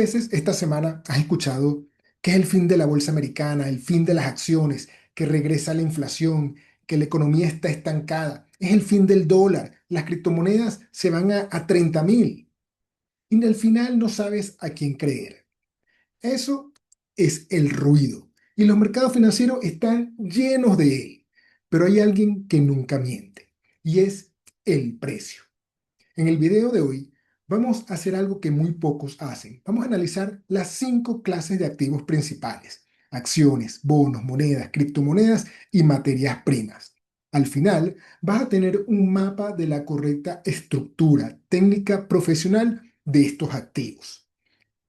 veces esta semana has escuchado que es el fin de la bolsa americana, el fin de las acciones, que regresa la inflación, que la economía está estancada? Es el fin del dólar, las criptomonedas se van a 30.000 y al final no sabes a quién creer. Eso es el ruido y los mercados financieros están llenos de él, pero hay alguien que nunca miente y es el precio. En el video de hoy vamos a hacer algo que muy pocos hacen. Vamos a analizar las 5 clases de activos principales: acciones, bonos, monedas, criptomonedas y materias primas. Al final vas a tener un mapa de la correcta estructura técnica profesional de estos activos.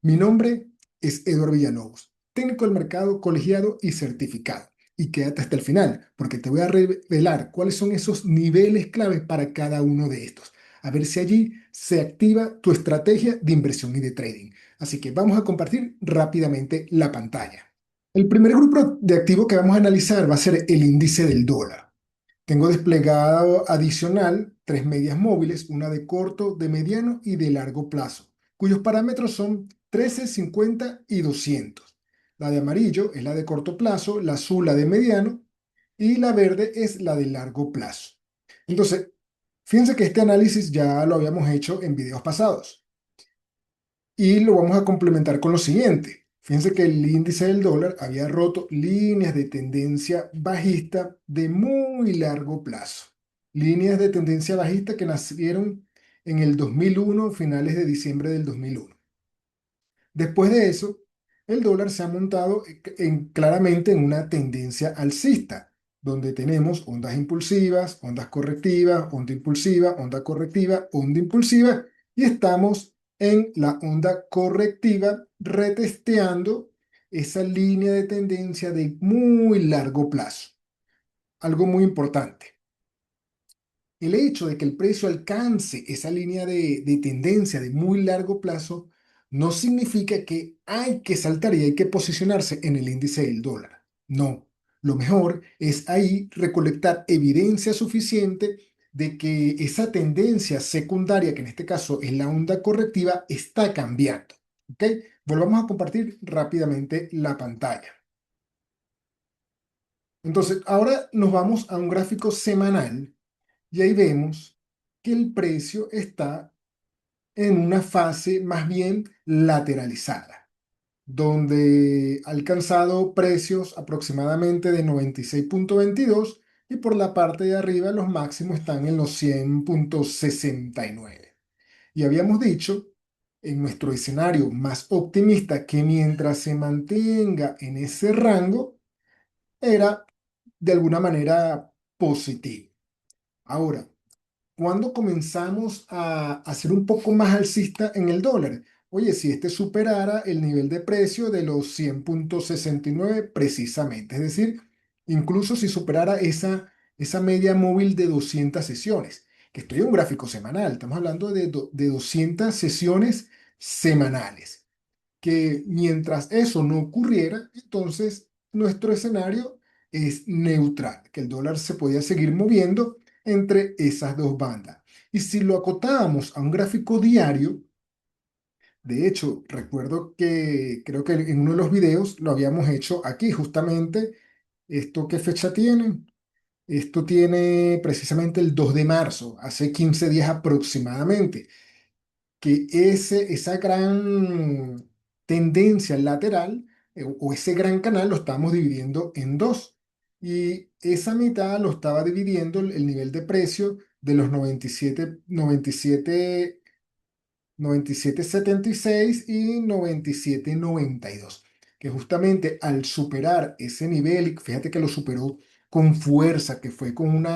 Mi nombre es Eduardo Villalobos, técnico del mercado colegiado y certificado. Y quédate hasta el final, porque te voy a revelar cuáles son esos niveles claves para cada uno de estos. A ver si allí se activa tu estrategia de inversión y de trading. Así que vamos a compartir rápidamente la pantalla. El primer grupo de activos que vamos a analizar va a ser el índice del dólar. Tengo desplegado adicional 3 medias móviles, una de corto, de mediano y de largo plazo, cuyos parámetros son 13, 50 y 200. La de amarillo es la de corto plazo, la azul la de mediano y la verde es la de largo plazo. Entonces, fíjense que este análisis ya lo habíamos hecho en videos pasados y lo vamos a complementar con lo siguiente. Fíjense que el índice del dólar había roto líneas de tendencia bajista de muy largo plazo. Líneas de tendencia bajista que nacieron en el 2001, finales de diciembre del 2001. Después de eso, el dólar se ha montado claramente en una tendencia alcista, donde tenemos ondas impulsivas, ondas correctivas, onda impulsiva, onda correctiva, onda impulsiva, y estamos en la onda correctiva retesteando esa línea de tendencia de muy largo plazo. Algo muy importante. El hecho de que el precio alcance esa línea de tendencia de muy largo plazo no significa que hay que saltar y hay que posicionarse en el índice del dólar. No, lo mejor es ahí recolectar evidencia suficiente de que esa tendencia secundaria, que en este caso es la onda correctiva, está cambiando. ¿Ok? Volvamos a compartir rápidamente la pantalla. Entonces, ahora nos vamos a un gráfico semanal. Y ahí vemos que el precio está en una fase más bien lateralizada, donde ha alcanzado precios aproximadamente de 96,22 y por la parte de arriba los máximos están en los 100,69. Y habíamos dicho en nuestro escenario más optimista que mientras se mantenga en ese rango era de alguna manera positivo. Ahora, ¿cuándo comenzamos a ser un poco más alcista en el dólar? Oye, si este superara el nivel de precio de los 100,69 precisamente, es decir, incluso si superara esa media móvil de 200 sesiones, que estoy en un gráfico semanal, estamos hablando de 200 sesiones semanales, que mientras eso no ocurriera, entonces nuestro escenario es neutral, que el dólar se podía seguir moviendo entre esas dos bandas. Y si lo acotábamos a un gráfico diario, de hecho, recuerdo que creo que en uno de los videos lo habíamos hecho aquí, justamente, ¿esto qué fecha tiene? Esto tiene precisamente el 2 de marzo, hace 15 días aproximadamente, que esa gran tendencia lateral o ese gran canal lo estamos dividiendo en dos. Y esa mitad lo estaba dividiendo el nivel de precio de los 97,76 y 97,92, que justamente al superar ese nivel, y fíjate que lo superó con fuerza, que fue con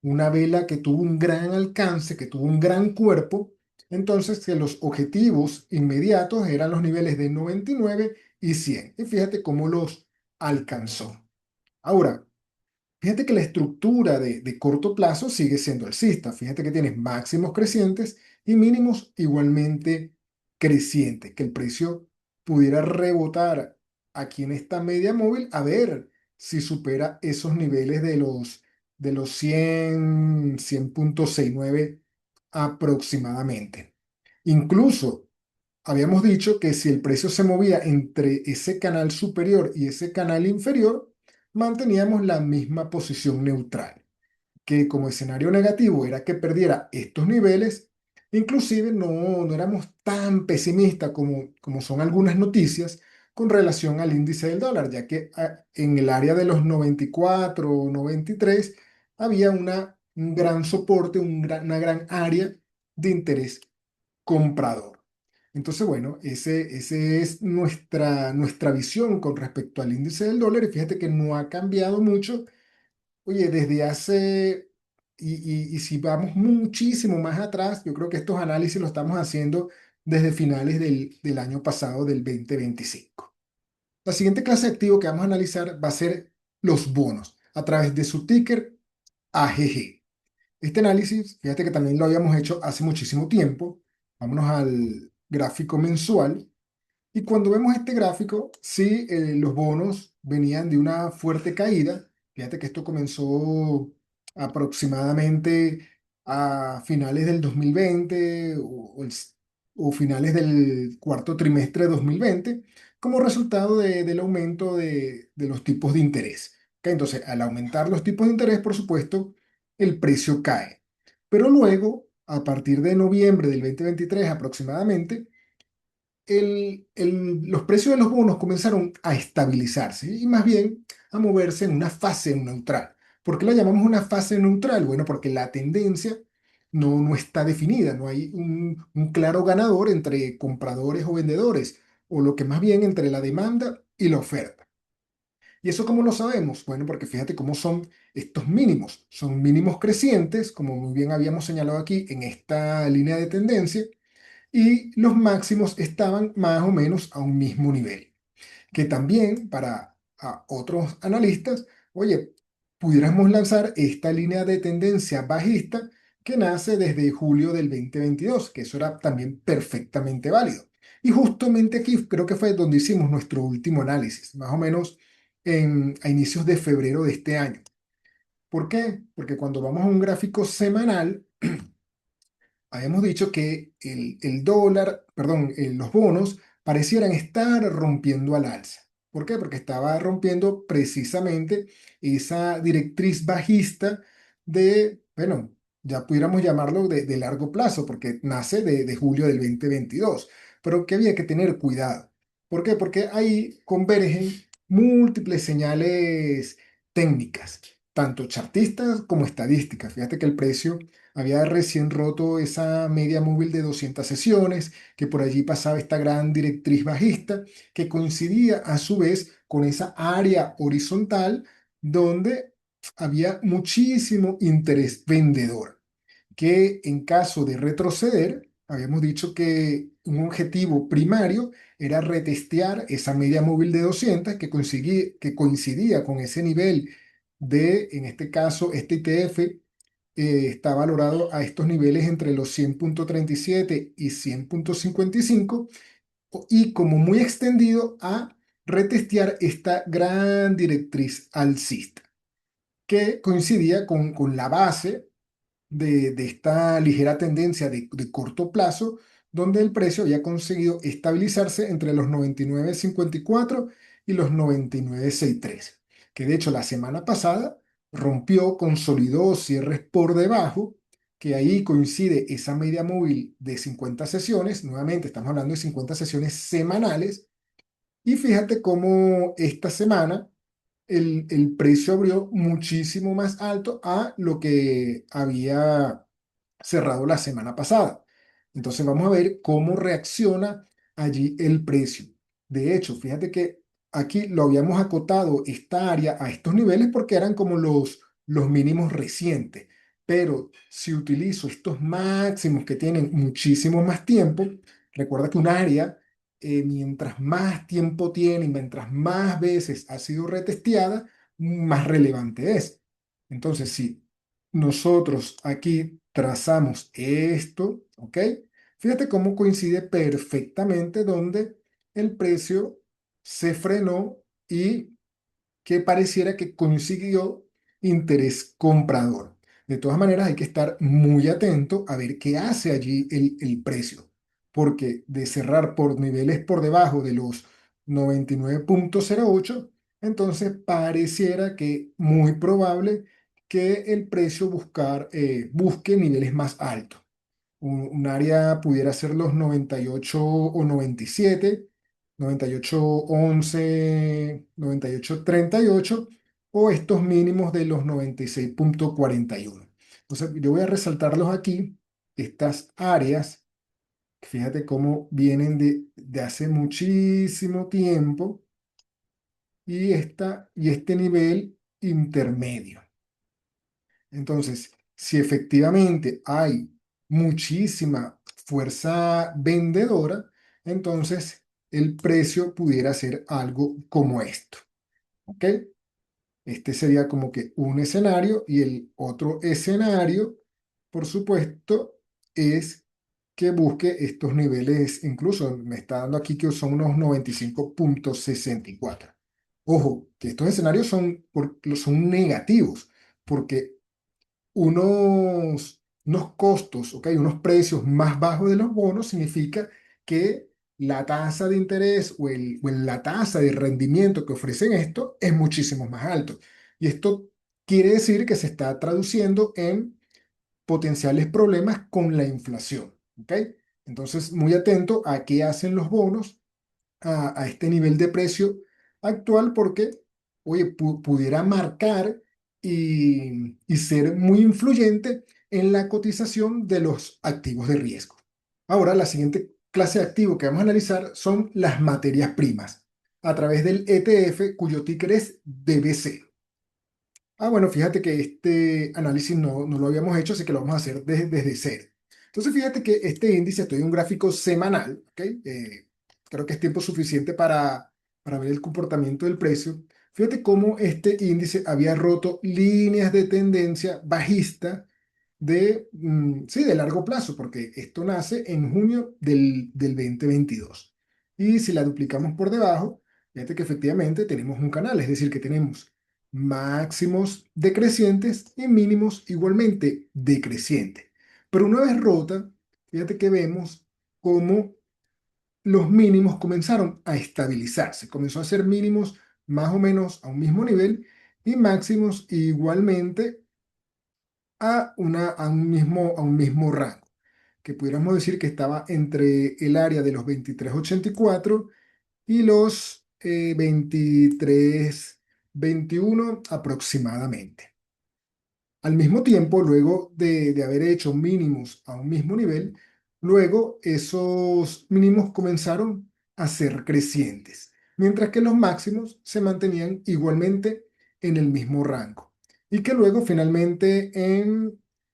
una vela que tuvo un gran alcance, que tuvo un gran cuerpo, entonces que los objetivos inmediatos eran los niveles de 99 y 100. Y fíjate cómo los alcanzó. Ahora, fíjate que la estructura de corto plazo sigue siendo alcista. Fíjate que tienes máximos crecientes y mínimos igualmente crecientes, que el precio pudiera rebotar aquí en esta media móvil a ver si supera esos niveles de los 100,69 aproximadamente. Incluso habíamos dicho que si el precio se movía entre ese canal superior y ese canal inferior, manteníamos la misma posición neutral, que como escenario negativo era que perdiera estos niveles. Inclusive no éramos tan pesimistas como son algunas noticias con relación al índice del dólar, ya que en el área de los 94 o 93 había un gran soporte, una gran área de interés comprador. Entonces, bueno, ese es nuestra visión con respecto al índice del dólar, y fíjate que no ha cambiado mucho. Oye, desde hace, y si vamos muchísimo más atrás, yo creo que estos análisis los estamos haciendo desde finales del año pasado, del 2025. La siguiente clase de activo que vamos a analizar va a ser los bonos a través de su ticker AGG. Este análisis, fíjate que también lo habíamos hecho hace muchísimo tiempo. Vámonos al gráfico mensual. Y cuando vemos este gráfico, sí, los bonos venían de una fuerte caída. Fíjate que esto comenzó aproximadamente a finales del 2020 o finales del cuarto trimestre de 2020 como resultado del aumento de los tipos de interés. ¿Ok? Entonces, al aumentar los tipos de interés, por supuesto, el precio cae. Pero luego, a partir de noviembre del 2023 aproximadamente, los precios de los bonos comenzaron a estabilizarse y más bien a moverse en una fase neutral. ¿Por qué la llamamos una fase neutral? Bueno, porque la tendencia no está definida, no hay un claro ganador entre compradores o vendedores, o lo que más bien entre la demanda y la oferta. ¿Y eso cómo lo sabemos? Bueno, porque fíjate cómo son estos mínimos. Son mínimos crecientes, como muy bien habíamos señalado aquí en esta línea de tendencia, y los máximos estaban más o menos a un mismo nivel. Que también para otros analistas, oye, pudiéramos lanzar esta línea de tendencia bajista que nace desde julio del 2022, que eso era también perfectamente válido. Y justamente aquí creo que fue donde hicimos nuestro último análisis, más o menos a inicios de febrero de este año. ¿Por qué? Porque cuando vamos a un gráfico semanal, habíamos dicho que el dólar, perdón, los bonos parecieran estar rompiendo al alza. ¿Por qué? Porque estaba rompiendo precisamente esa directriz bajista bueno, ya pudiéramos llamarlo de largo plazo, porque nace de julio del 2022, pero que había que tener cuidado. ¿Por qué? Porque ahí convergen múltiples señales técnicas, tanto chartistas como estadísticas. Fíjate que el precio había recién roto esa media móvil de 200 sesiones, que por allí pasaba esta gran directriz bajista, que coincidía a su vez con esa área horizontal donde había muchísimo interés vendedor, que en caso de retroceder, habíamos dicho que un objetivo primario era retestear esa media móvil de 200 que coincidía con ese nivel en este caso, este ITF está valorado a estos niveles entre los 100,37 y 100,55 y como muy extendido a retestear esta gran directriz alcista que coincidía con la base de esta ligera tendencia de corto plazo, donde el precio había conseguido estabilizarse entre los 99,54 y los 99,63, que de hecho la semana pasada rompió, consolidó cierres por debajo, que ahí coincide esa media móvil de 50 sesiones, nuevamente estamos hablando de 50 sesiones semanales, y fíjate cómo esta semana el precio abrió muchísimo más alto a lo que había cerrado la semana pasada. Entonces vamos a ver cómo reacciona allí el precio. De hecho, fíjate que aquí lo habíamos acotado esta área a estos niveles porque eran como los mínimos recientes. Pero si utilizo estos máximos que tienen muchísimo más tiempo, recuerda que un área, mientras más tiempo tiene y mientras más veces ha sido retesteada, más relevante es. Entonces, si nosotros aquí trazamos esto, ¿ok? Fíjate cómo coincide perfectamente donde el precio se frenó y que pareciera que consiguió interés comprador. De todas maneras, hay que estar muy atento a ver qué hace allí el precio. porque de cerrar por niveles por debajo de los 99,08, entonces pareciera que muy probable que el precio busque niveles más altos. Un área pudiera ser los 98 o 97, 98,11, 98,38 o estos mínimos de los 96,41. Entonces, yo voy a resaltarlos aquí, estas áreas. Fíjate cómo vienen de hace muchísimo tiempo y este nivel intermedio. Entonces, si efectivamente hay muchísima fuerza vendedora, entonces el precio pudiera ser algo como esto. ¿Ok? Este sería como que un escenario y el otro escenario, por supuesto, es que busque estos niveles, incluso me está dando aquí que son unos 95,64. Ojo, que estos escenarios son negativos, porque unos costos, ¿ok? Unos precios más bajos de los bonos significa que la tasa de interés la tasa de rendimiento que ofrecen esto es muchísimo más alto. Y esto quiere decir que se está traduciendo en potenciales problemas con la inflación, ¿ok? Entonces, muy atento a qué hacen los bonos a este nivel de precio actual porque, oye, pudiera marcar y ser muy influyente en la cotización de los activos de riesgo. Ahora, la siguiente clase de activo que vamos a analizar son las materias primas a través del ETF cuyo ticker es DBC. Bueno, fíjate que este análisis no lo habíamos hecho, así que lo vamos a hacer desde cero. Entonces, fíjate que este índice, estoy en un gráfico semanal, ¿ok? Creo que es tiempo suficiente para ver el comportamiento del precio. Fíjate cómo este índice había roto líneas de tendencia bajista sí, de largo plazo, porque esto nace en junio del 2022. Y si la duplicamos por debajo, fíjate que efectivamente tenemos un canal, es decir, que tenemos máximos decrecientes y mínimos igualmente decrecientes. Pero una vez rota, fíjate que vemos cómo los mínimos comenzaron a estabilizarse, comenzó a ser mínimos más o menos a un mismo nivel y máximos igualmente a un mismo rango, que pudiéramos decir que estaba entre el área de los 23,84 y los 23,21 aproximadamente. Al mismo tiempo, luego de haber hecho mínimos a un mismo nivel, luego esos mínimos comenzaron a ser crecientes, mientras que los máximos se mantenían igualmente en el mismo rango. Y que luego finalmente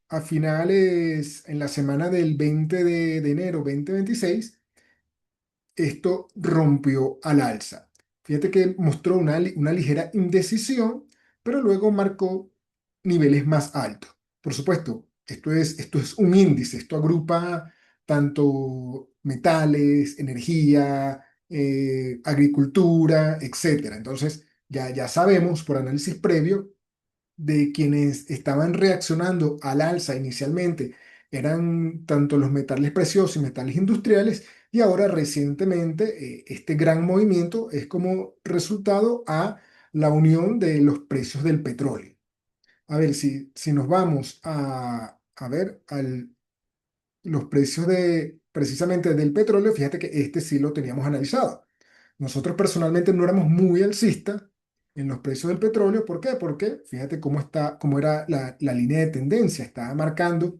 a finales, en la semana del 20 de enero 2026, esto rompió al alza. Fíjate que mostró una ligera indecisión, pero luego marcó niveles más altos. Por supuesto, esto es un índice, esto agrupa tanto metales, energía, agricultura, etcétera. Entonces, ya sabemos por análisis previo de quienes estaban reaccionando al alza inicialmente eran tanto los metales preciosos y metales industriales, y ahora recientemente este gran movimiento es como resultado a la unión de los precios del petróleo. A ver, si nos vamos a ver los precios precisamente del petróleo, fíjate que este sí lo teníamos analizado. Nosotros personalmente no éramos muy alcistas en los precios del petróleo. ¿Por qué? Porque fíjate cómo era la línea de tendencia. Estaba marcando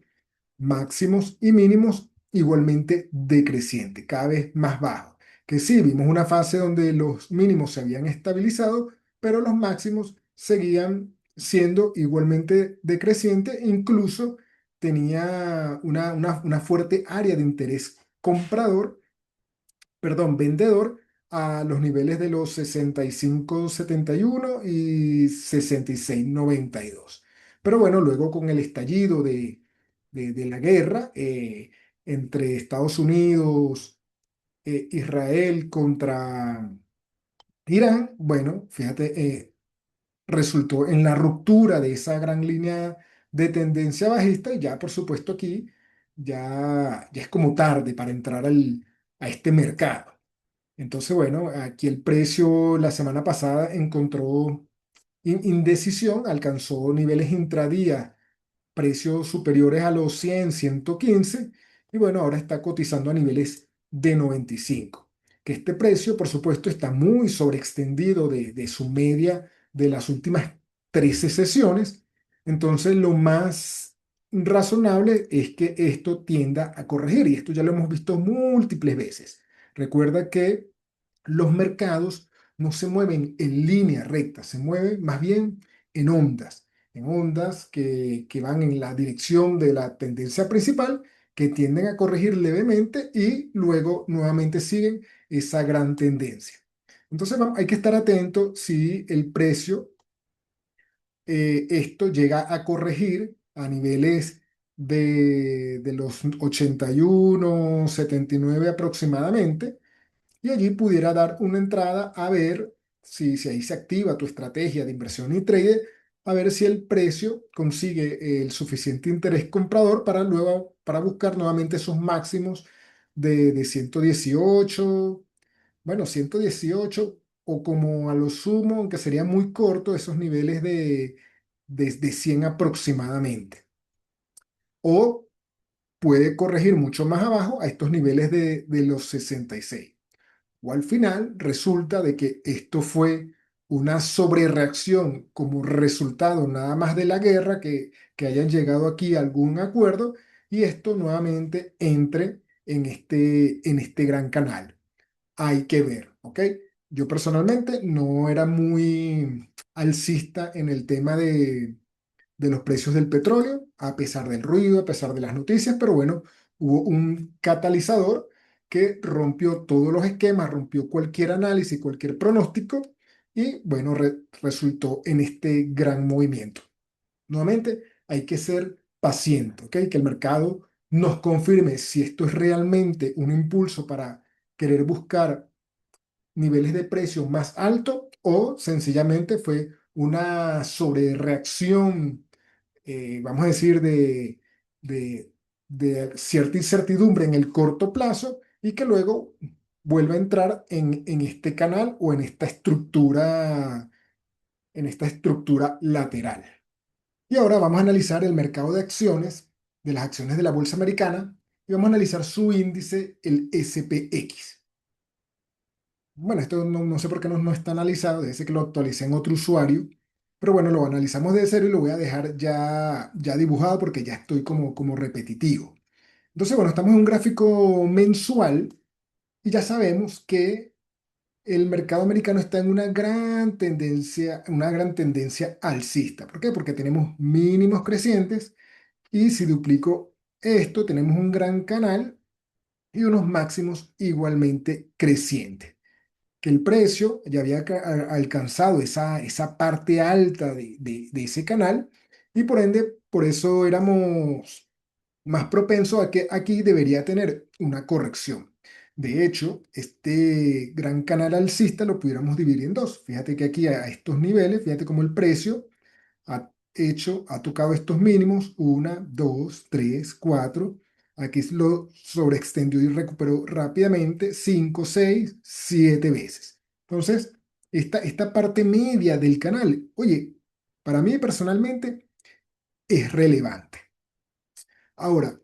máximos y mínimos igualmente decreciente, cada vez más bajo. Que sí, vimos una fase donde los mínimos se habían estabilizado, pero los máximos seguían siendo igualmente decrecientes, incluso tenía una fuerte área de interés comprador, perdón, vendedor a los niveles de los 65,71 y 66,92. Pero bueno, luego con el estallido de la guerra entre Estados Unidos, Israel contra Irán, bueno, fíjate, resultó en la ruptura de esa gran línea de tendencia bajista y ya por supuesto aquí ya es como tarde para entrar a este mercado. Entonces, bueno, aquí el precio la semana pasada encontró indecisión, alcanzó niveles intradía, precios superiores a los 100, 115, y bueno, ahora está cotizando a niveles de 95. Que este precio, por supuesto, está muy sobreextendido de su media de las últimas 13 sesiones. Entonces, lo más razonable es que esto tienda a corregir, y esto ya lo hemos visto múltiples veces. Recuerda que los mercados no se mueven en línea recta, se mueven más bien en ondas que van en la dirección de la tendencia principal, que tienden a corregir levemente y luego nuevamente siguen esa gran tendencia. Entonces hay que estar atento si el precio, esto llega a corregir a niveles de los 81, 79 aproximadamente, y allí pudiera dar una entrada a ver si ahí se activa tu estrategia de inversión y trade, a ver si el precio consigue el suficiente interés comprador para luego para buscar nuevamente esos máximos de 118, bueno, 118, o como a lo sumo, aunque sería muy corto, esos niveles de 100 aproximadamente. O puede corregir mucho más abajo a estos niveles de los 66. O al final resulta de que esto fue una sobrereacción como resultado nada más de la guerra, que hayan llegado aquí a algún acuerdo, y esto nuevamente entre en este gran canal. Hay que ver, ¿ok? Yo personalmente no era muy alcista en el tema de los precios del petróleo, a pesar del ruido, a pesar de las noticias, pero bueno, hubo un catalizador que rompió todos los esquemas, rompió cualquier análisis, cualquier pronóstico, y bueno, resultó en este gran movimiento. Nuevamente, hay que ser paciente, ¿ok? Que el mercado nos confirme si esto es realmente un impulso para querer buscar niveles de precio más altos, o sencillamente fue una sobrereacción, vamos a decir, de, de cierta incertidumbre en el corto plazo, y que luego vuelva a entrar en este canal o en esta estructura lateral. Y ahora vamos a analizar el mercado de acciones, de las acciones de la bolsa americana, y vamos a analizar su índice, el SPX. Bueno, esto no sé por qué no está analizado, debe ser que lo actualicé en otro usuario, pero bueno, lo analizamos de cero y lo voy a dejar ya dibujado porque ya estoy como repetitivo. Entonces, bueno, estamos en un gráfico mensual y ya sabemos que el mercado americano está en una gran tendencia alcista. ¿Por qué? Porque tenemos mínimos crecientes, y si duplico esto, tenemos un gran canal y unos máximos igualmente crecientes. Que el precio ya había alcanzado esa parte alta de ese canal, y por ende, por eso éramos más propensos a que aquí debería tener una corrección. De hecho, este gran canal alcista lo pudiéramos dividir en dos. Fíjate que aquí a estos niveles, fíjate cómo el precio ha tocado estos mínimos, una, dos, tres, cuatro. Aquí lo sobreextendió y recuperó rápidamente, cinco, seis, siete veces. Entonces, esta parte media del canal, oye, para mí personalmente es relevante. Ahora,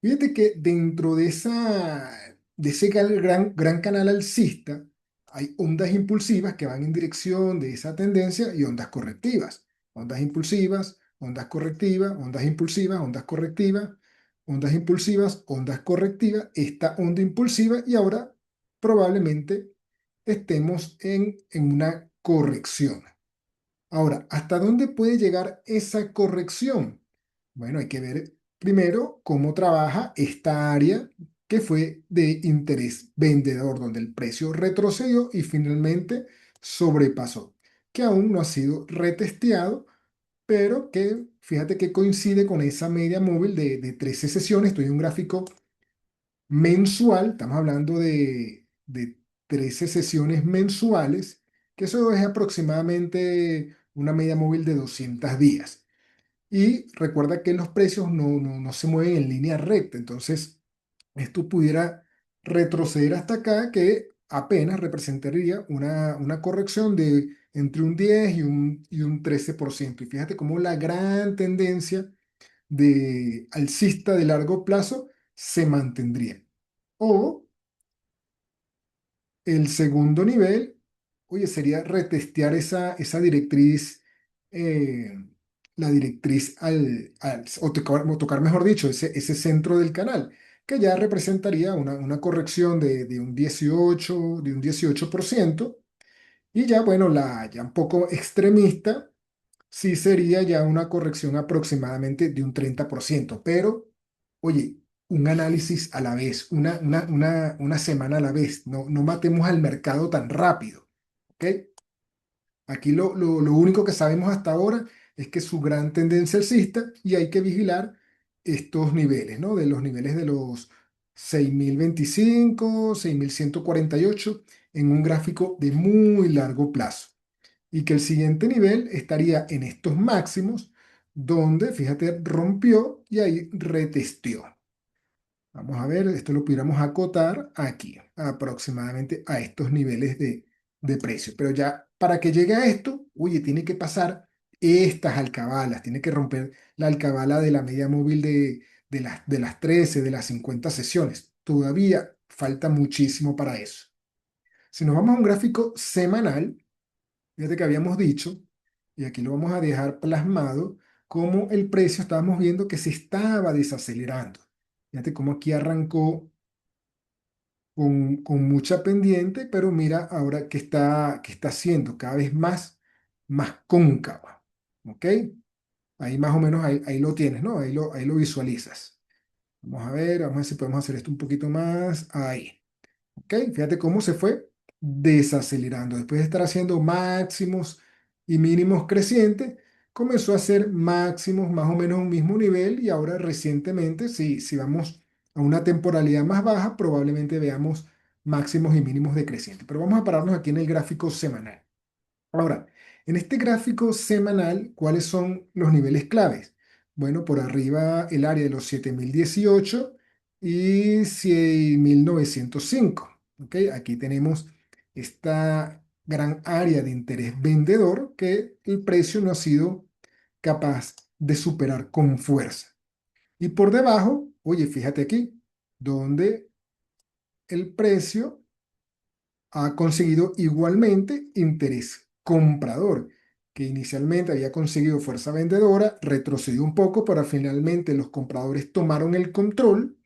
fíjate que dentro de ese gran canal alcista hay ondas impulsivas que van en dirección de esa tendencia, y ondas correctivas. Ondas impulsivas, ondas correctivas, ondas impulsivas, ondas correctivas, ondas impulsivas, ondas correctivas, esta onda impulsiva, y ahora probablemente estemos en una corrección. Ahora, ¿hasta dónde puede llegar esa corrección? Bueno, hay que ver primero cómo trabaja esta área que fue de interés vendedor, donde el precio retrocedió y finalmente sobrepasó, que aún no ha sido retesteado, pero que fíjate que coincide con esa media móvil de 13 sesiones. Estoy en un gráfico mensual, estamos hablando de 13 sesiones mensuales, que eso es aproximadamente una media móvil de 200 días. Y recuerda que los precios no se mueven en línea recta. Entonces, esto pudiera retroceder hasta acá, que apenas representaría una corrección de entre un 10 y un 13%. Y fíjate cómo la gran tendencia de alcista de largo plazo se mantendría. O el segundo nivel, oye, sería retestear esa directriz, eh, la directriz o tocar, mejor dicho, ese centro del canal, que ya representaría una corrección de un 18%. Y ya, bueno, ya un poco extremista, sí sería ya una corrección aproximadamente de un 30%. Pero, oye, un análisis a la vez, una semana a la vez. No matemos al mercado tan rápido. ¿Ok? Aquí lo único que sabemos hasta ahora es que su gran tendencia alcista, y hay que vigilar estos niveles, ¿no? De los niveles de los 6.025, 6.148 en un gráfico de muy largo plazo, y que el siguiente nivel estaría en estos máximos, donde, fíjate, rompió y ahí retesteó. Vamos a ver, esto lo pudiéramos acotar aquí, aproximadamente a estos niveles de precio. Pero ya para que llegue a esto, oye, tiene que pasar estas alcabalas, tiene que romper la alcabala de la media móvil de las 13, de las 50 sesiones. Todavía falta muchísimo para eso. Si nos vamos a un gráfico semanal, fíjate que habíamos dicho, y aquí lo vamos a dejar plasmado, cómo el precio estábamos viendo que se estaba desacelerando. Fíjate cómo aquí arrancó con mucha pendiente, pero mira ahora que está haciendo cada vez más cóncava. ¿Ok? Ahí más o menos ahí lo tienes, ¿no? Ahí lo visualizas. Vamos a ver si podemos hacer esto un poquito más. Ahí. ¿Ok? Fíjate cómo se fue desacelerando. Después de estar haciendo máximos y mínimos crecientes, comenzó a hacer máximos más o menos a un mismo nivel, y ahora recientemente, si vamos a una temporalidad más baja, probablemente veamos máximos y mínimos decrecientes. Pero vamos a pararnos aquí en el gráfico semanal. Ahora, en este gráfico semanal, ¿cuáles son los niveles claves? Bueno, por arriba el área de los 7.018 y 6.905. ¿Ok? Aquí tenemos esta gran área de interés vendedor que el precio no ha sido capaz de superar con fuerza. Y por debajo, oye, fíjate aquí, donde el precio ha conseguido igualmente interés comprador, que inicialmente había conseguido fuerza vendedora, retrocedió un poco, pero finalmente los compradores tomaron el control.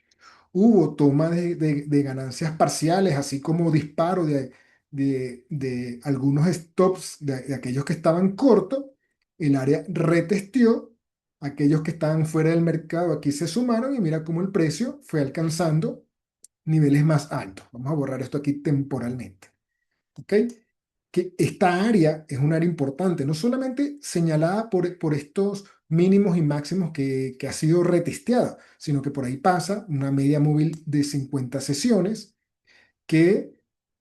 Hubo toma de ganancias parciales, así como disparo de algunos stops de aquellos que estaban cortos. El área retesteó, aquellos que estaban fuera del mercado aquí se sumaron, y mira cómo el precio fue alcanzando niveles más altos. Vamos a borrar esto aquí temporalmente. ¿Ok? Que esta área es un área importante, no solamente señalada por estos mínimos y máximos que ha sido retesteada, sino que por ahí pasa una media móvil de 50 sesiones, que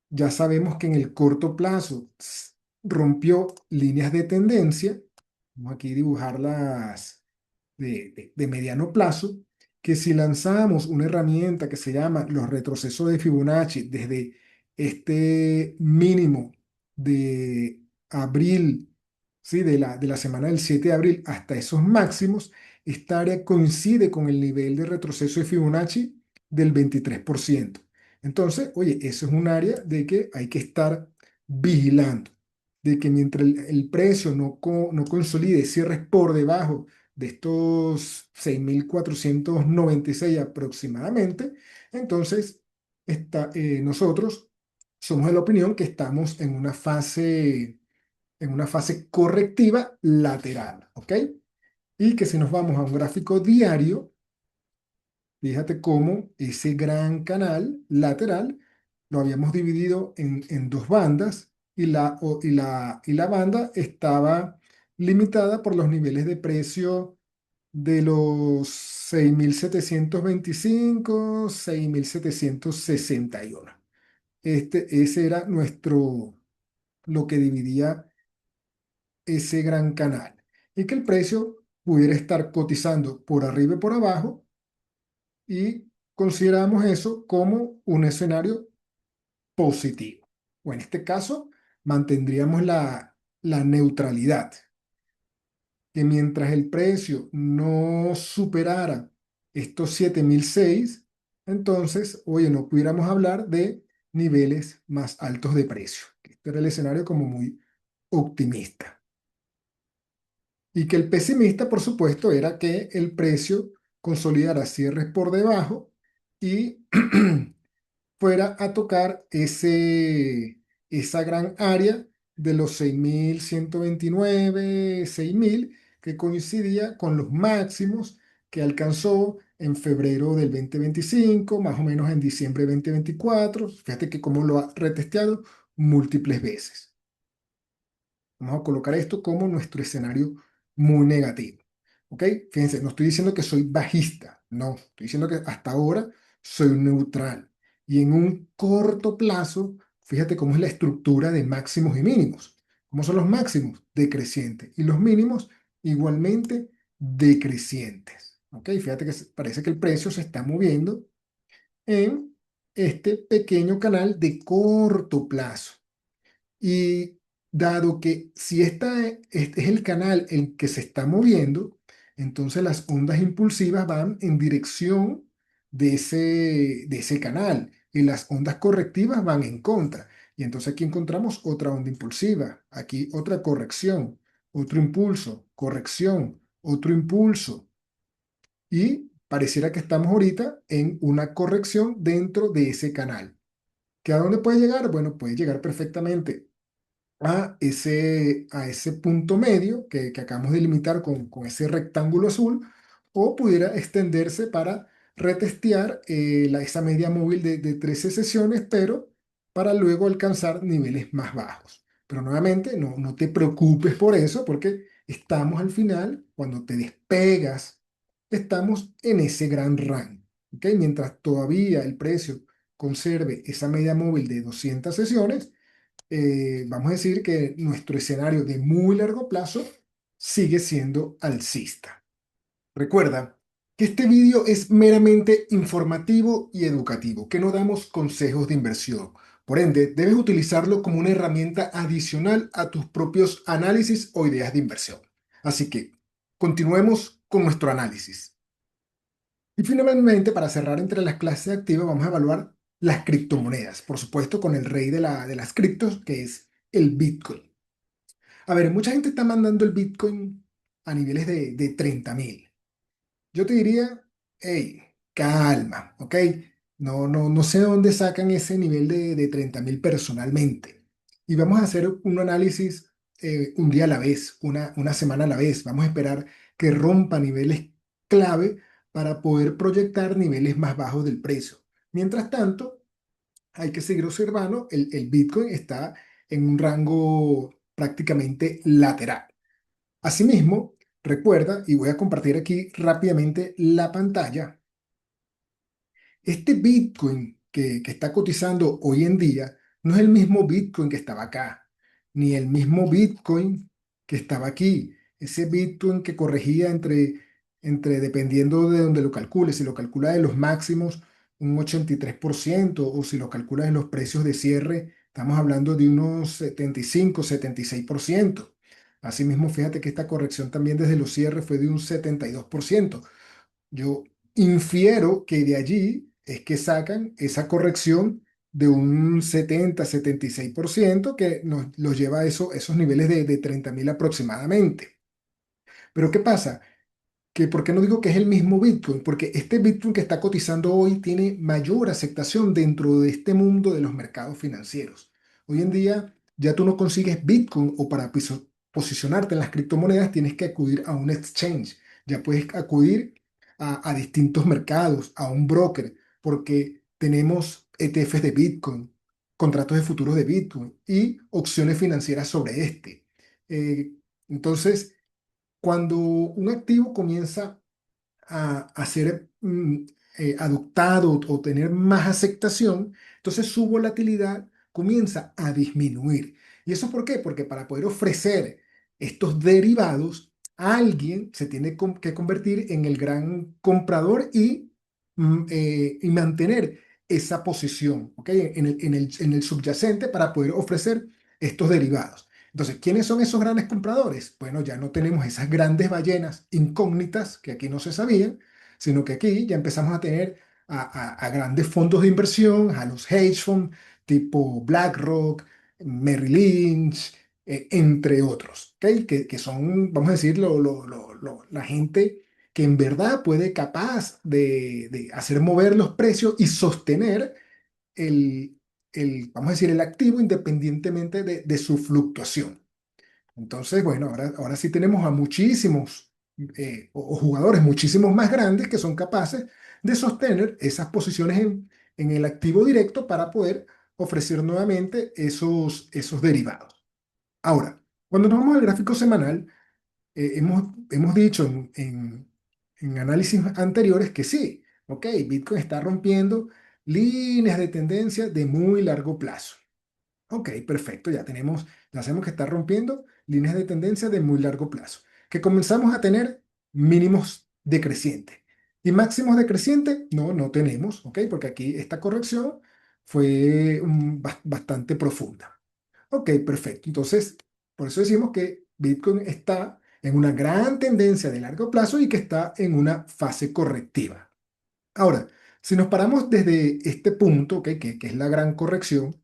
ya sabemos que en el corto plazo rompió líneas de tendencia. Vamos aquí a dibujarlas de mediano plazo, que si lanzamos una herramienta que se llama los retrocesos de Fibonacci desde este mínimo de abril, ¿sí? de la semana del 7 de abril hasta esos máximos, esta área coincide con el nivel de retroceso de Fibonacci del 23%. Entonces, oye, eso es un área de que hay que estar vigilando, de que mientras el precio no consolide cierres por debajo de estos 6.496 aproximadamente, entonces nosotros somos de la opinión que estamos en una fase correctiva lateral, ¿ok? Y que si nos vamos a un gráfico diario, fíjate cómo ese gran canal lateral lo habíamos dividido en dos bandas, y la banda estaba limitada por los niveles de precio de los 6.725, 6.761. Ese era lo que dividía ese gran canal. Y que el precio pudiera estar cotizando por arriba y por abajo y consideramos eso como un escenario positivo. O en este caso, mantendríamos la neutralidad, que mientras el precio no superara estos 7.006, entonces, oye, no pudiéramos hablar de niveles más altos de precio. Este era el escenario como muy optimista. Y que el pesimista, por supuesto, era que el precio consolidara cierres por debajo y fuera a tocar esa gran área de los 6.129, 6.000, que coincidía con los máximos que alcanzó en febrero del 2025, más o menos en diciembre de 2024. Fíjate que cómo lo ha retesteado múltiples veces. Vamos a colocar esto como nuestro escenario muy negativo. ¿Ok? Fíjense, no estoy diciendo que soy bajista, no, estoy diciendo que hasta ahora soy neutral. Y en un corto plazo, fíjate cómo es la estructura de máximos y mínimos. ¿Cómo son los máximos? Decrecientes. Y los mínimos igualmente decrecientes. ¿Ok? Fíjate que parece que el precio se está moviendo en este pequeño canal de corto plazo. Y dado que si este es el canal en que se está moviendo, entonces las ondas impulsivas van en dirección de ese canal y las ondas correctivas van en contra. Y entonces aquí encontramos otra onda impulsiva, aquí otra corrección, otro impulso, corrección, otro impulso. Y pareciera que estamos ahorita en una corrección dentro de ese canal. ¿Que a dónde puede llegar? Bueno, puede llegar perfectamente a ese punto medio que acabamos de delimitar con ese rectángulo azul, o pudiera extenderse para retestear esa media móvil de 13 sesiones, pero para luego alcanzar niveles más bajos. Pero nuevamente, no te preocupes por eso, porque estamos al final, cuando te despegas, estamos en ese gran rango. ¿Ok? Mientras todavía el precio conserve esa media móvil de 200 sesiones, vamos a decir que nuestro escenario de muy largo plazo sigue siendo alcista. Recuerda que este vídeo es meramente informativo y educativo, que no damos consejos de inversión. Por ende, debes utilizarlo como una herramienta adicional a tus propios análisis o ideas de inversión. Así que continuemos con nuestro análisis. Y finalmente, para cerrar entre las clases activas, vamos a evaluar las criptomonedas, por supuesto, con el rey de las criptos, que es el Bitcoin. A ver, mucha gente está mandando el Bitcoin a niveles de 30.000. Yo te diría, hey, calma, ¿ok? No sé de dónde sacan ese nivel de 30.000 personalmente. Y vamos a hacer un análisis un día a la vez, una semana a la vez. Vamos a esperar que rompa niveles clave para poder proyectar niveles más bajos del precio. Mientras tanto, hay que seguir observando, el Bitcoin está en un rango prácticamente lateral. Asimismo, recuerda, y voy a compartir aquí rápidamente la pantalla, este Bitcoin que está cotizando hoy en día no es el mismo Bitcoin que estaba acá, ni el mismo Bitcoin que estaba aquí. Ese Bitcoin que corregía dependiendo de donde lo calcules, si lo calcula de los máximos, un 83%, o si lo calculas en los precios de cierre, estamos hablando de unos 75, 76%. Asimismo, fíjate que esta corrección también desde los cierres fue de un 72%. Yo infiero que de allí es que sacan esa corrección de un 70, 76% que los lleva a esos niveles de 30.000 aproximadamente. Pero ¿qué pasa? Que ¿por qué no digo que es el mismo Bitcoin? Porque este Bitcoin que está cotizando hoy tiene mayor aceptación dentro de este mundo de los mercados financieros. Hoy en día ya tú no consigues Bitcoin, o para posicionarte en las criptomonedas tienes que acudir a un exchange. Ya puedes acudir a distintos mercados, a un broker, porque tenemos ETFs de Bitcoin, contratos de futuros de Bitcoin y opciones financieras sobre este. Eh, entonces, cuando un activo comienza a ser adoptado o tener más aceptación, entonces su volatilidad comienza a disminuir. ¿Y eso por qué? Porque para poder ofrecer estos derivados alguien se tiene que convertir en el gran comprador y mantener esa posición, ¿ok? En el subyacente para poder ofrecer estos derivados. Entonces, ¿quiénes son esos grandes compradores? Bueno, ya no tenemos esas grandes ballenas incógnitas que aquí no se sabían, sino que aquí ya empezamos a tener a grandes fondos de inversión, a los hedge funds tipo BlackRock, Merrill Lynch, entre otros, ¿ok? Que son, vamos a decir, la gente que en verdad puede capaz de hacer mover los precios y sostener vamos a decir, el activo independientemente de su fluctuación. Entonces, bueno, ahora sí tenemos a muchísimos o jugadores muchísimos más grandes que son capaces de sostener esas posiciones en el activo directo para poder ofrecer nuevamente esos derivados. Ahora, cuando nos vamos al gráfico semanal, hemos dicho en análisis anteriores que sí, ok, Bitcoin está rompiendo líneas de tendencia de muy largo plazo. Ok, perfecto, ya sabemos que está rompiendo líneas de tendencia de muy largo plazo, que comenzamos a tener mínimos decrecientes. Y máximos decrecientes, no tenemos, ok, porque aquí esta corrección fue bastante profunda. Ok, perfecto. Entonces, por eso decimos que Bitcoin está en una gran tendencia de largo plazo y que está en una fase correctiva. Ahora, si nos paramos desde este punto, ok, que es la gran corrección,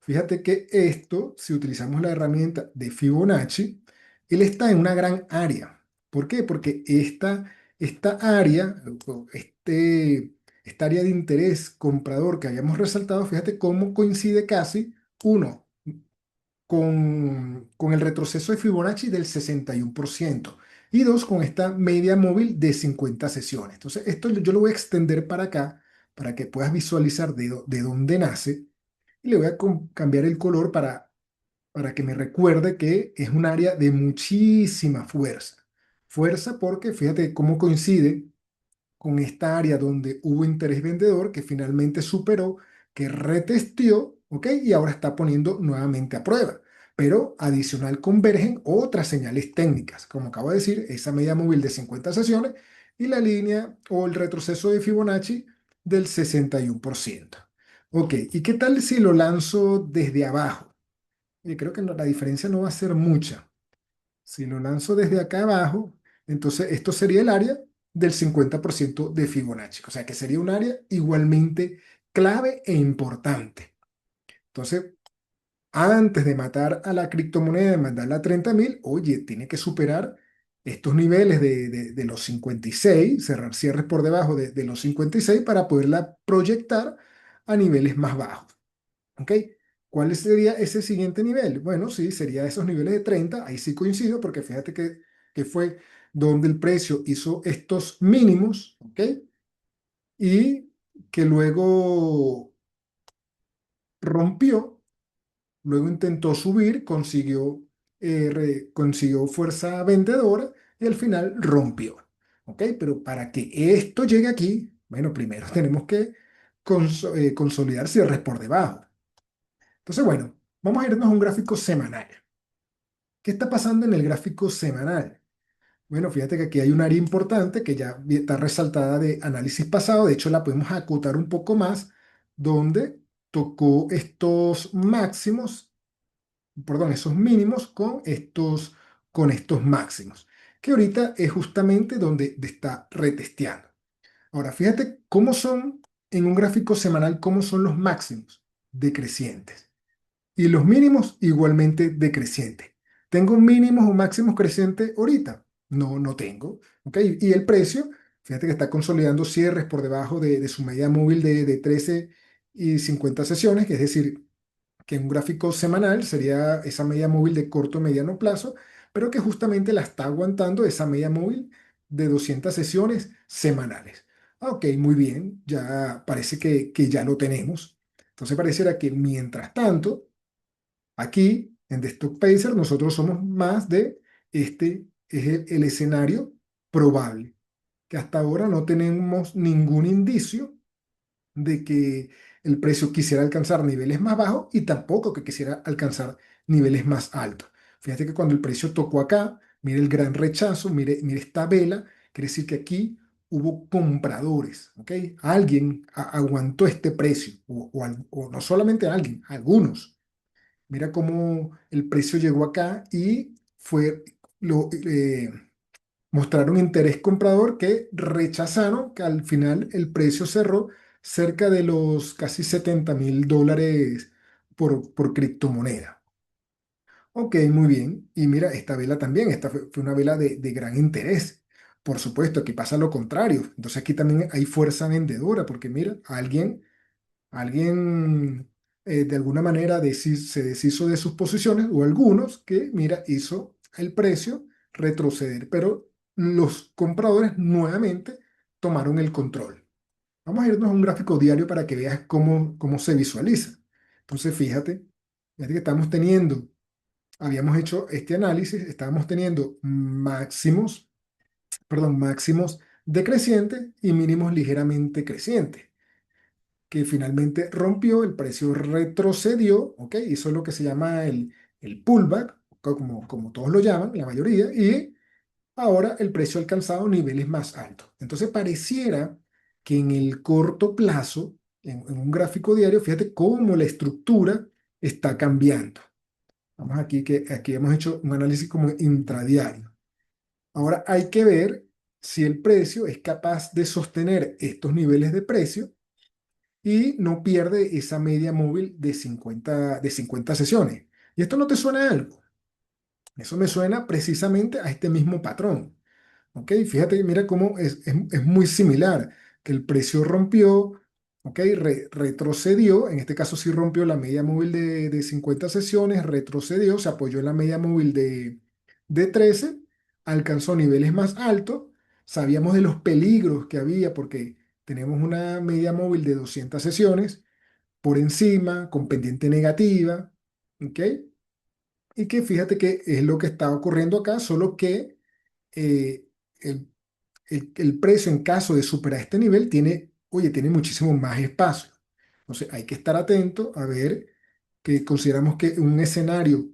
fíjate que esto, si utilizamos la herramienta de Fibonacci, él está en una gran área. ¿Por qué? Porque esta área, o esta área de interés comprador que habíamos resaltado, fíjate cómo coincide casi, uno, con el retroceso de Fibonacci del 61% y dos, con esta media móvil de 50 sesiones. Entonces, esto yo lo voy a extender para acá para que puedas visualizar de dónde nace y le voy a cambiar el color para que me recuerde que es un área de muchísima fuerza. Fuerza porque fíjate cómo coincide con esta área donde hubo interés vendedor que finalmente superó, que retestió, ¿ok? Y ahora está poniendo nuevamente a prueba. Pero adicional convergen otras señales técnicas, como acabo de decir, esa media móvil de 50 sesiones y la línea o el retroceso de Fibonacci del 61%. Ok, ¿y qué tal si lo lanzo desde abajo? Y creo que la diferencia no va a ser mucha. Si lo lanzo desde acá abajo, entonces esto sería el área del 50% de Fibonacci. O sea que sería un área igualmente clave e importante. Entonces, antes de matar a la criptomoneda, de mandarla a 30.000, oye, tiene que superar estos niveles de los 56, cerrar cierres por debajo de los 56 para poderla proyectar a niveles más bajos. ¿Ok? ¿Cuál sería ese siguiente nivel? Bueno, sí, sería esos niveles de 30. Ahí sí coincido, porque fíjate que fue donde el precio hizo estos mínimos, ¿ok? Y que luego rompió, luego intentó subir, consiguió fuerza vendedora y al final rompió, ¿ok? Pero para que esto llegue aquí, bueno, primero tenemos que consolidar cierres por debajo. Entonces, bueno, vamos a irnos a un gráfico semanal. ¿Qué está pasando en el gráfico semanal? Bueno, fíjate que aquí hay un área importante que ya está resaltada de análisis pasado. De hecho, la podemos acotar un poco más, donde tocó estos máximos, perdón, esos mínimos con estos máximos, que ahorita es justamente donde está retesteando. Ahora, fíjate cómo son en un gráfico semanal, cómo son los máximos decrecientes. Y los mínimos igualmente decrecientes. ¿Tengo mínimos o máximos crecientes ahorita? No tengo. ¿Ok? Y el precio, fíjate que está consolidando cierres por debajo de su media móvil de 13 y 50 sesiones, que es decir, que en un gráfico semanal sería esa media móvil de corto mediano plazo, pero que justamente la está aguantando esa media móvil de 200 sesiones semanales. Ok, muy bien, ya parece que ya lo tenemos. Entonces pareciera que mientras tanto, aquí, en The Stock Pacer, nosotros somos más de este es el escenario probable, que hasta ahora no tenemos ningún indicio de que el precio quisiera alcanzar niveles más bajos y tampoco que quisiera alcanzar niveles más altos. Fíjate que cuando el precio tocó acá, Mire el gran rechazo, mire esta vela, quiere decir que aquí hubo compradores, ¿ok? Alguien aguantó este precio, o no solamente alguien, algunos. Mira cómo el precio llegó acá y lo, eh, mostraron interés comprador que rechazaron, que al final el precio cerró cerca de los casi $70.000 por criptomoneda. Ok, muy bien. Y mira, esta vela también, esta fue una vela de gran interés. Por supuesto, aquí pasa lo contrario. Entonces aquí también hay fuerza vendedora, porque mira, alguien de alguna manera se deshizo de sus posiciones, o algunos que, mira, hizo el precio retroceder, pero los compradores nuevamente tomaron el control. Vamos a irnos a un gráfico diario para que veas cómo se visualiza. Entonces, fíjate que habíamos hecho este análisis, estábamos teniendo máximos decrecientes y mínimos ligeramente crecientes, que finalmente rompió, el precio retrocedió, ¿ok? Hizo lo que se llama el pullback, como todos lo llaman, la mayoría, y ahora el precio ha alcanzado niveles más altos. Entonces pareciera que en el corto plazo, en un gráfico diario, fíjate cómo la estructura está cambiando. Vamos aquí, que aquí hemos hecho un análisis como intradiario. Ahora hay que ver si el precio es capaz de sostener estos niveles de precio y no pierde esa media móvil de 50 sesiones. ¿Y esto no te suena a algo? Eso me suena precisamente a este mismo patrón. ¿Ok? Fíjate, mira cómo es muy similar, que el precio rompió, ¿ok? Retrocedió, en este caso sí rompió la media móvil de 50 sesiones, retrocedió, se apoyó en la media móvil de 13, alcanzó niveles más altos, sabíamos de los peligros que había porque tenemos una media móvil de 200 sesiones por encima, con pendiente negativa, ¿ok? Y que fíjate que es lo que está ocurriendo acá, solo que eh, el, el precio en caso de superar este nivel tiene muchísimo más espacio. Entonces hay que estar atento a ver que consideramos que un escenario,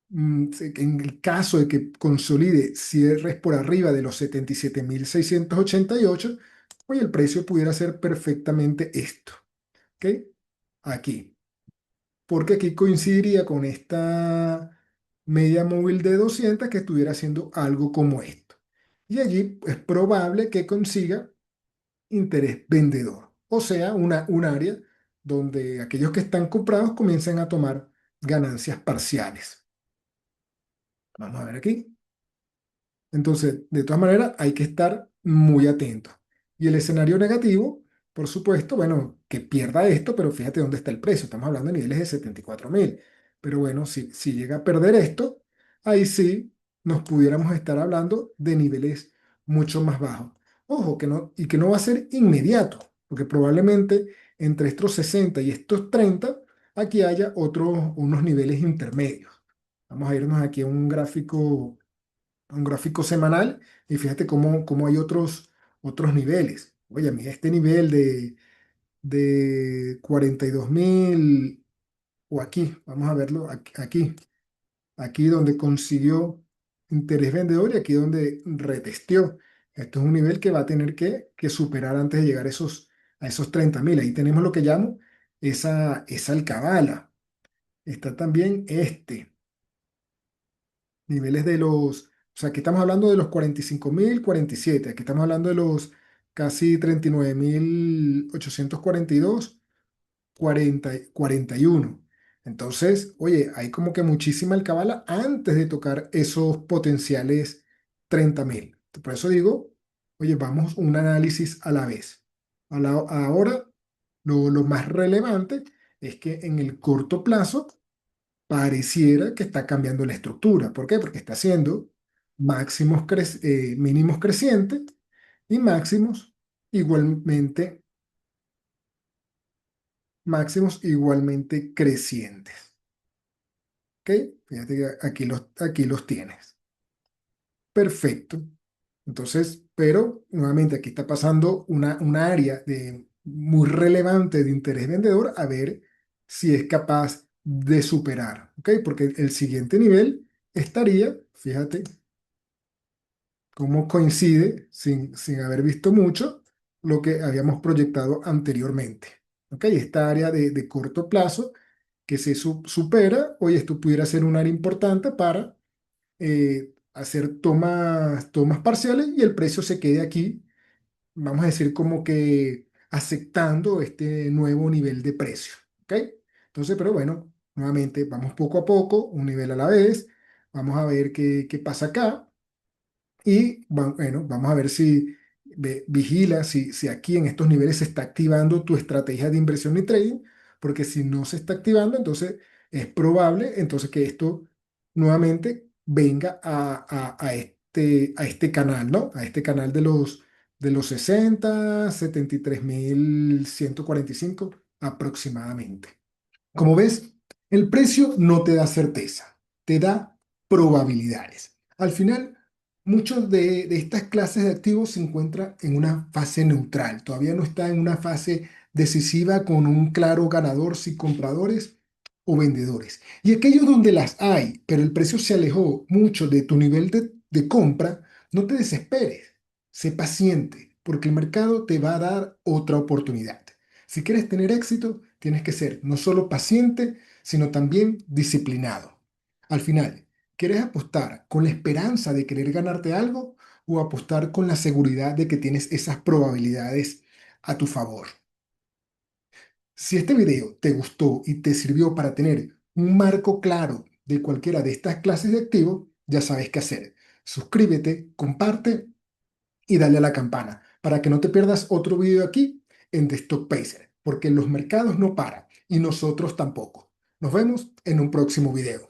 que en el caso de que consolide cierres por arriba de los 77.688, oye, el precio pudiera ser perfectamente esto, ¿ok? Aquí, porque aquí coincidiría con esta media móvil de 200 que estuviera haciendo algo como esto. Y allí es probable que consiga interés vendedor, o sea, un área donde aquellos que están comprados comiencen a tomar ganancias parciales. Vamos a ver aquí. Entonces, de todas maneras, hay que estar muy atento. Y el escenario negativo, por supuesto, bueno, que pierda esto, pero fíjate dónde está el precio. Estamos hablando de niveles de 74.000. Pero bueno, si llega a perder esto, ahí sí nos pudiéramos estar hablando de niveles mucho más bajos. Ojo, que no va a ser inmediato, porque probablemente entre estos 60 y estos 30, aquí haya unos niveles intermedios. Vamos a irnos aquí a un gráfico semanal y fíjate cómo hay otros niveles. Oye, mira este nivel de 42.000, o aquí, vamos a verlo aquí donde consiguió interés vendedor y aquí donde retesteó. Esto es un nivel que va a tener que superar antes de llegar a esos 30.000. Ahí tenemos lo que llamo esa alcabala. Está también niveles o sea, aquí estamos hablando de los 45.000, 47. Aquí estamos hablando de los casi 39.842, 41. Entonces, oye, hay como que muchísima alcabala antes de tocar esos potenciales 30.000. Por eso digo, oye, vamos un análisis a la vez. Ahora, lo más relevante es que en el corto plazo pareciera que está cambiando la estructura. ¿Por qué? Porque está haciendo mínimos crecientes y igualmente, máximos igualmente crecientes. ¿Ok? Fíjate que aquí los tienes. Perfecto. Entonces, pero nuevamente aquí está pasando una área muy relevante de interés vendedor a ver si es capaz de superar. ¿Ok? Porque el siguiente nivel estaría, fíjate, cómo coincide, sin haber visto mucho, lo que habíamos proyectado anteriormente. ¿Ok? Esta área de corto plazo que se supera, hoy esto pudiera ser un área importante para hacer tomas parciales y el precio se quede aquí, vamos a decir como que aceptando este nuevo nivel de precio. ¿Ok? Entonces, pero bueno, nuevamente vamos poco a poco, un nivel a la vez, vamos a ver qué pasa acá. Y bueno, vamos a ver si vigila si aquí en estos niveles se está activando tu estrategia de inversión y trading, porque si no se está activando, entonces es probable entonces que esto nuevamente venga a este canal, ¿no? A este canal de los 73.145 aproximadamente. Como ves, el precio no te da certeza, te da probabilidades. Al final, muchos de estas clases de activos se encuentran en una fase neutral, todavía no está en una fase decisiva con un claro ganador, si compradores o vendedores. Y aquellos donde las hay, pero el precio se alejó mucho de tu nivel de compra, no te desesperes, sé paciente, porque el mercado te va a dar otra oportunidad. Si quieres tener éxito, tienes que ser no solo paciente, sino también disciplinado. Al final, ¿quieres apostar con la esperanza de querer ganarte algo o apostar con la seguridad de que tienes esas probabilidades a tu favor? Si este video te gustó y te sirvió para tener un marco claro de cualquiera de estas clases de activos, ya sabes qué hacer. Suscríbete, comparte y dale a la campana para que no te pierdas otro video aquí en The Stock Pacer, porque los mercados no paran y nosotros tampoco. Nos vemos en un próximo video.